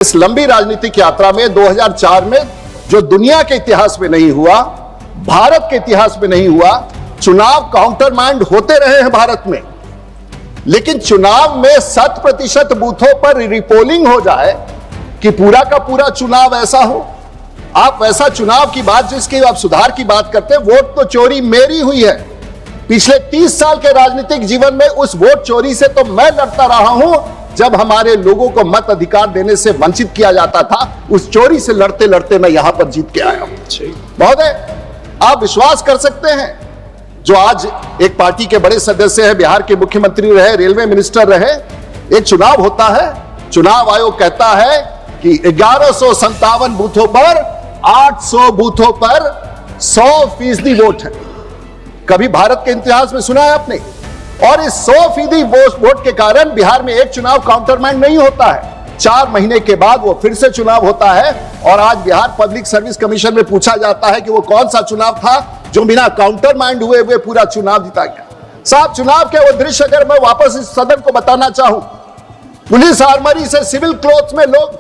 इस लंबी राजनीतिक यात्रा में 2004 में जो दुनिया के इतिहास में नहीं हुआ, भारत के इतिहास में नहीं हुआ, चुनाव काउंटर माइंड होते रहे हैं भारत में, लेकिन चुनाव में 100% बूथों पर रिपोलिंग हो जाए कि पूरा का पूरा चुनाव ऐसा हो। आप वैसा चुनाव की बात, जिसकी आप सुधार की बात करते हैं, वोट तो चोरी मेरी हुई है। पिछले 30 साल के राजनीतिक जीवन में उस वोट चोरी से तो मैं लड़ता रहा हूं, जब हमारे लोगों को मत अधिकार देने से वंचित किया जाता था। उस चोरी से लड़ते लड़ते मैं यहां पर जीत के आया हूं। महोदय, आप विश्वास कर सकते हैं, जो आज एक पार्टी के बड़े सदस्य हैं, बिहार के मुख्यमंत्री रहे, रेलवे मिनिस्टर रहे, एक चुनाव होता है, चुनाव आयोग कहता है कि 1157 बूथों पर 800 बूथों पर 100% वोट है। कभी भारत के इतिहास में सुना है आपने? और इस 100% वोट के कारण बिहार में एक चुनाव काउंटर माइंड नहीं होता है। 4 महीने के बाद वो फिर से चुनाव होता है और आज बिहार पब्लिक सर्विस कमीशन में पूछा जाता है कि वो कौन सा चुनाव था जो बिना काउंटर माइंड हुए पूरा चुनाव जीता गया। साहब, चुनाव के वो दृश्य अगर मैं वापस इस सदन को बताना चाहूं, पुलिस आर्मरी से सिविल क्लोथ्स में लोग,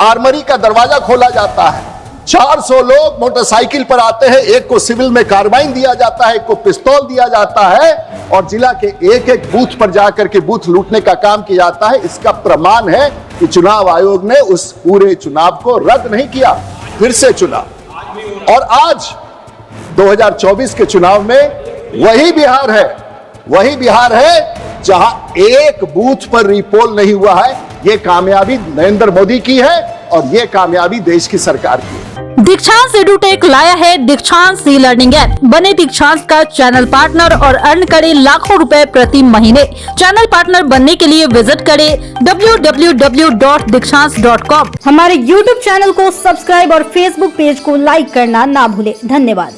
आर्मरी का दरवाजा खोला जाता है, 400 लोग मोटरसाइकिल पर आते हैं, एक को सिविल में कार्बाइन दिया जाता है, एक को पिस्तौल दिया जाता है और जिला के एक एक बूथ पर जाकर के बूथ लूटने का काम किया जाता है। इसका प्रमाण है कि चुनाव आयोग ने उस पूरे चुनाव को रद्द नहीं किया, फिर से चुना। और आज 2024 के चुनाव में वही बिहार है जहां एक बूथ पर रिपोल नहीं हुआ है। यह कामयाबी नरेंद्र मोदी की है और यह कामयाबी देश की सरकार की है। दीक्षांत एडुटेक लाया है दीक्षांत सी लर्निंग ऐप। बने दीक्षांत का चैनल पार्टनर और अर्न करें लाखों रुपए प्रति महीने। चैनल पार्टनर बनने के लिए विजिट करें www.dikshans.com। हमारे YouTube चैनल को सब्सक्राइब और Facebook पेज को लाइक करना ना भूले। धन्यवाद।